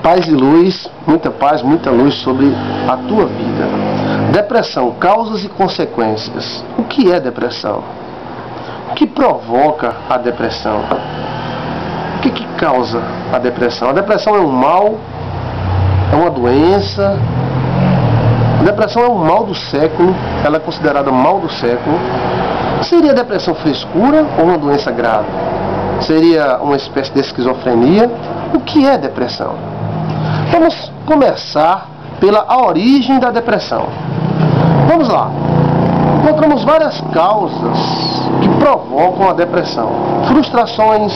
Paz e luz, muita paz, muita luz sobre a tua vida. Depressão, causas e consequências. O que é depressão? O que provoca a depressão? O que causa a depressão? A depressão é um mal? É uma doença? A depressão é um mal do século? Ela é considerada mal do século? Seria a depressão frescura ou uma doença grave? Seria uma espécie de esquizofrenia? O que é depressão? Vamos começar pela origem da depressão. Vamos lá. Encontramos várias causas que provocam a depressão. Frustrações,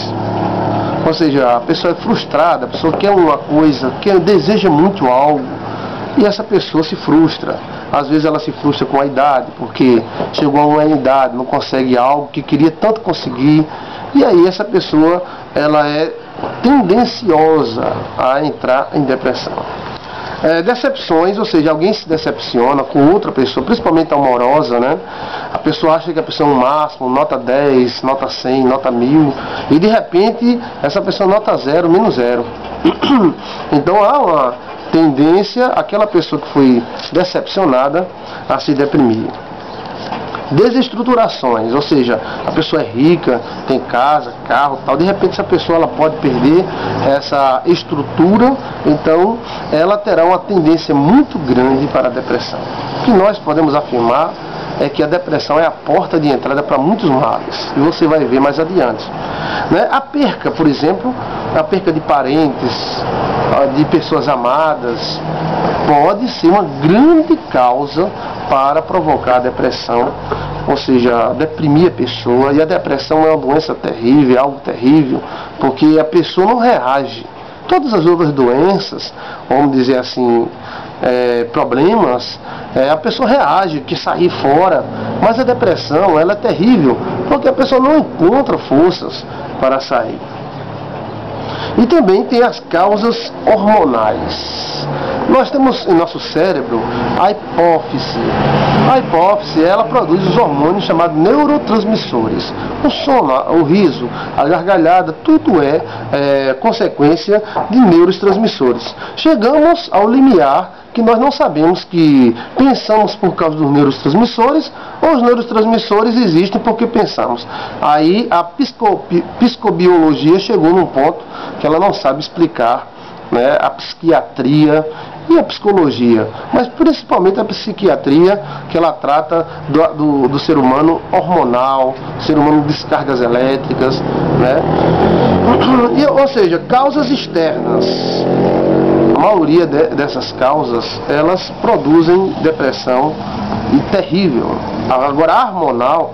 ou seja, a pessoa é frustrada, a pessoa quer uma coisa, deseja muito algo, e essa pessoa se frustra. Às vezes ela se frustra com a idade, porque chegou a uma idade, não consegue algo que queria tanto conseguir, e aí essa pessoa ela é tendenciosa a entrar em depressão. Decepções, ou seja, alguém se decepciona com outra pessoa, principalmente amorosa, né? A pessoa acha que a pessoa é um máximo, nota 10, nota 100, nota 1000, e de repente essa pessoa nota 0, menos 0. Então há uma tendência, aquela pessoa que foi decepcionada, a se deprimir. Desestruturações, ou seja, a pessoa é rica, tem casa, carro, tal, de repente essa pessoa ela pode perder essa estrutura, então ela terá uma tendência muito grande para a depressão. O que nós podemos afirmar é que a depressão é a porta de entrada para muitos males, e você vai ver mais adiante. A perca, por exemplo, a perca de parentes, de pessoas amadas, pode ser uma grande causa para provocar a depressão, ou seja, deprimir a pessoa. E a depressão é uma doença terrível, é algo terrível, porque a pessoa não reage. Todas as outras doenças, vamos dizer assim, problemas, a pessoa reage, quer sair fora, mas a depressão ela é terrível, porque a pessoa não encontra forças para sair. E também tem as causas hormonais. Nós temos em nosso cérebro a hipófise. A hipófise, ela produz os hormônios chamados neurotransmissores. O sono, o riso, a gargalhada, tudo é consequência de neurotransmissores. Chegamos ao limiar que nós não sabemos que pensamos por causa dos neurotransmissores, ou os neurotransmissores existem porque pensamos. Aí a psicobiologia chegou num ponto que ela não sabe explicar, a psiquiatria e a psicologia, mas principalmente a psiquiatria, que ela trata do ser humano hormonal, ser humano de descargas elétricas, ou seja, causas externas. A maioria dessas causas, elas produzem depressão e terrível. Agora,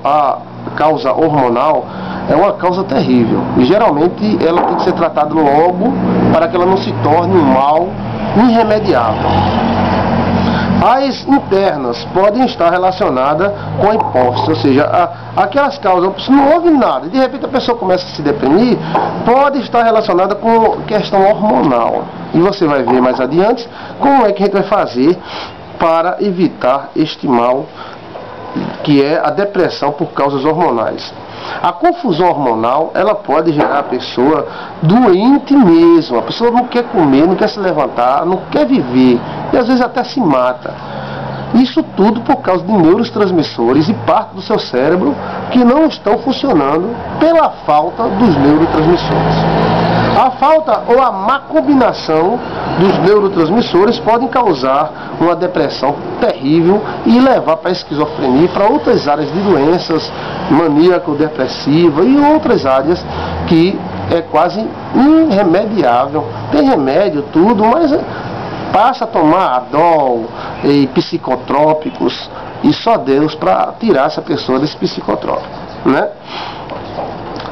a causa hormonal é uma causa terrível. E geralmente ela tem que ser tratada logo para que ela não se torne um mal irremediável. As internas podem estar relacionadas com a hipófise, ou seja, aquelas causas, não houve nada, e de repente a pessoa começa a se deprimir, pode estar relacionada com questão hormonal. E você vai ver mais adiante como é que a gente vai fazer para evitar este mal, que é a depressão por causas hormonais. A confusão hormonal, ela pode gerar a pessoa doente mesmo. A pessoa não quer comer, não quer se levantar, não quer viver, e às vezes até se mata. Isso tudo por causa de neurotransmissores e parte do seu cérebro que não estão funcionando pela falta dos neurotransmissores. A falta ou a má combinação dos neurotransmissores podem causar uma depressão terrível e levar para a esquizofrenia e para outras áreas de doenças maníaco-depressiva e outras áreas que é quase irremediável. Tem remédio, tudo, mas passa a tomar Adol e psicotrópicos, e só Deus para tirar essa pessoa desse psicotrópico,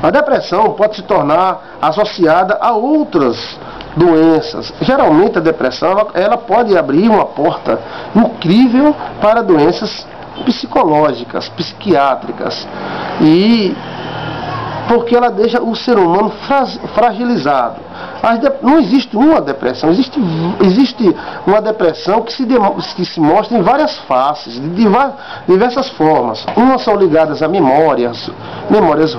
A depressão pode se tornar associada a outras doenças. Geralmente a depressão ela pode abrir uma porta incrível para doenças psicológicas, psiquiátricas. E porque ela deixa o ser humano fragilizado. Não existe uma depressão, existe uma depressão que se mostra em várias faces, de diversas formas. Umas são ligadas a memórias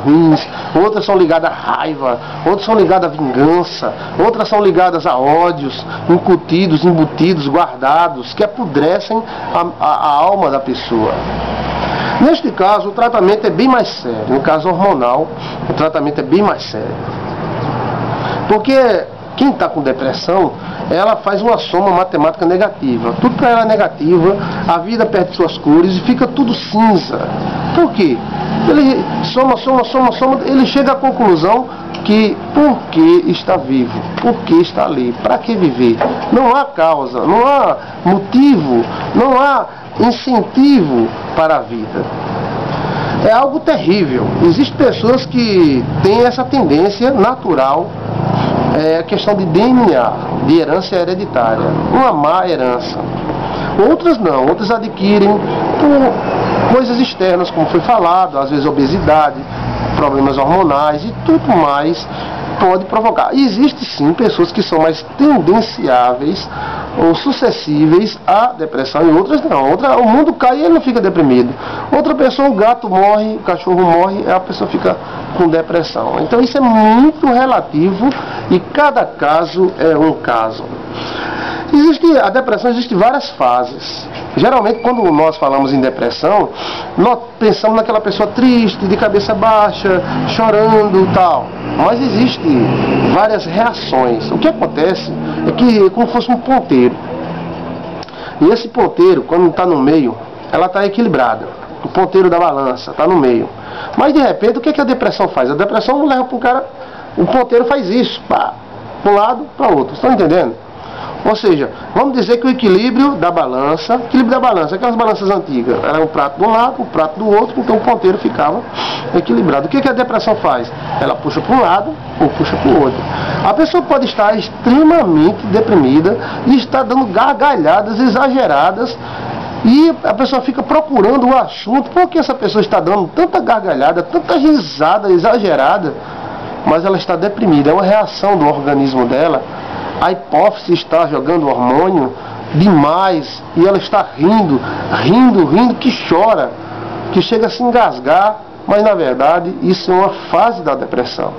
ruins, outras são ligadas à raiva, outras são ligadas à vingança, outras são ligadas a ódios incutidos, embutidos, guardados, que apodrecem a alma da pessoa. Neste caso, o tratamento é bem mais sério. No caso hormonal, o tratamento é bem mais sério. Porque quem está com depressão, ela faz uma soma matemática negativa. Tudo para ela é negativa, a vida perde suas cores e fica tudo cinza. Por quê? Ele soma, ele chega à conclusão que por que está vivo? Por que está ali? Para que viver? Não há causa, não há motivo, não há incentivo para a vida. É algo terrível. Existem pessoas que têm essa tendência natural, a questão de DNA, de herança hereditária, uma má herança. Outras não, outras adquirem por coisas externas, como foi falado, às vezes obesidade, problemas hormonais e tudo mais pode provocar. E existe sim pessoas que são mais tendenciáveis ou suscetíveis à depressão e outras não. O mundo cai e ele não fica deprimido. Outra pessoa, o gato morre, o cachorro morre, a pessoa fica com depressão. Então isso é muito relativo e cada caso é um caso. A depressão existe várias fases. Geralmente quando nós falamos em depressão, nós pensamos naquela pessoa triste, de cabeça baixa, chorando e tal. Mas existem várias reações. O que acontece é que é como se fosse um ponteiro. E esse ponteiro, quando está no meio, ela está equilibrada. O ponteiro da balança está no meio. Mas de repente, o que a depressão faz? A depressão não leva para o cara, o ponteiro faz isso, para um lado, para o outro. Estão entendendo? Ou seja, vamos dizer que o equilíbrio da balança, aquelas balanças antigas, era um prato de um lado, um prato do outro, então o ponteiro ficava equilibrado. O que a depressão faz? Ela puxa para um lado ou puxa para o outro. A pessoa pode estar extremamente deprimida e estar dando gargalhadas exageradas e a pessoa fica procurando o assunto, por que essa pessoa está dando tanta gargalhada, tanta risada exagerada, mas ela está deprimida, é uma reação do organismo dela. A hipófise está jogando hormônio demais e ela está rindo, que chora, que chega a se engasgar, mas na verdade isso é uma fase da depressão.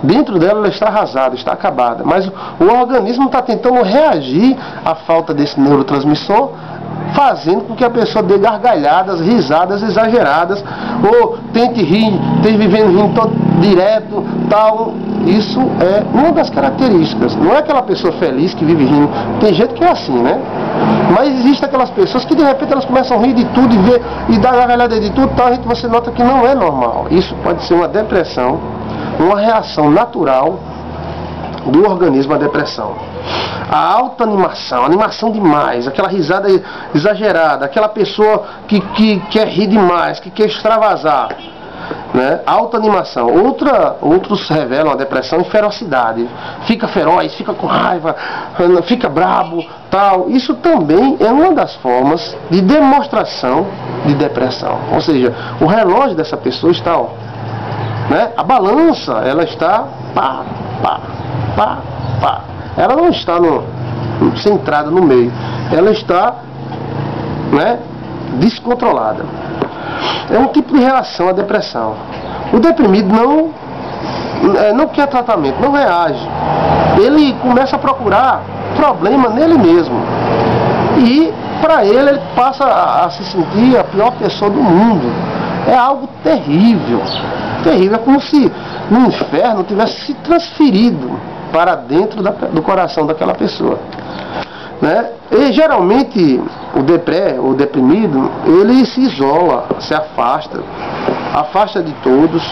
Dentro dela ela está arrasada, está acabada, mas o organismo está tentando reagir à falta desse neurotransmissor, fazendo com que a pessoa dê gargalhadas, risadas exageradas, ou tente rir, vivendo rindo todo direto, tal. Isso é uma das características. Não é aquela pessoa feliz que vive rindo. Tem gente que é assim, né? Mas existem aquelas pessoas que de repente elas começam a rir de tudo e dar gargalhada de tudo, tal, você nota que não é normal. Isso pode ser uma depressão, uma reação natural do organismo à depressão. A alta animação demais, aquela risada exagerada, aquela pessoa que quer rir demais, que quer extravasar, né? Alta animação. Outros revelam a depressão em ferocidade. Fica feroz, fica com raiva, fica brabo, tal. Isso também é uma das formas de demonstração de depressão. Ou seja, o relógio dessa pessoa está, ó, né? A balança, ela está pá. Ela não está centrada no meio. Ela está, né, descontrolada. É um tipo de reação à depressão. O deprimido não quer tratamento, não reage. Ele começa a procurar problema nele mesmo. E para ele passa a se sentir a pior pessoa do mundo. É algo terrível. Terrível. É como se no inferno tivesse se transferido para dentro do coração daquela pessoa, né? E geralmente o deprimido, ele se isola, se afasta de todos,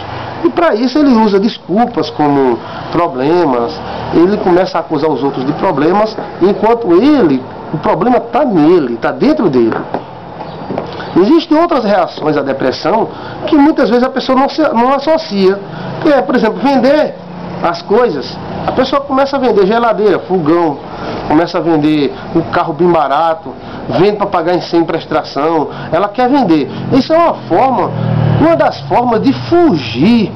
e para isso ele usa desculpas como problemas. Ele começa a acusar os outros de problemas, enquanto o problema está nele, está dentro dele. Existem outras reações à depressão que muitas vezes a pessoa não associa, que é, por exemplo, vender as coisas. A pessoa começa a vender geladeira, fogão, começa a vender um carro bem barato, vende para pagar sem prestação, ela quer vender. Isso é uma das formas de fugir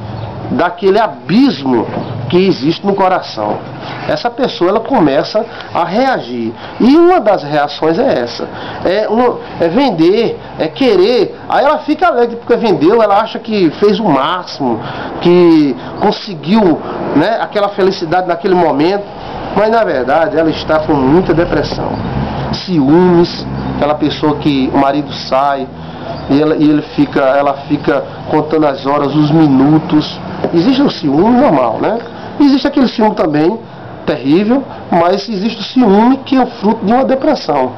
daquele abismo que existe no coração. Essa pessoa ela começa a reagir. E uma das reações é essa. É vender, é querer. Aí ela fica alegre porque vendeu, ela acha que fez o máximo, que conseguiu, né, aquela felicidade naquele momento. Mas na verdade ela está com muita depressão. Ciúmes, aquela pessoa que o marido sai e ela fica contando as horas, os minutos. Existe o ciúme normal, né? Existe aquele ciúme também terrível, mas existe o ciúme que é o fruto de uma depressão.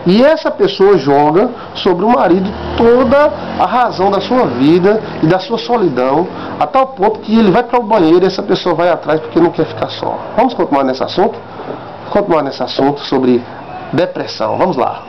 E essa pessoa joga sobre o marido toda a razão da sua vida e da sua solidão, a tal ponto que ele vai para o banheiro e essa pessoa vai atrás porque não quer ficar só. Vamos continuar nesse assunto? Continuar nesse assunto sobre depressão. Vamos lá.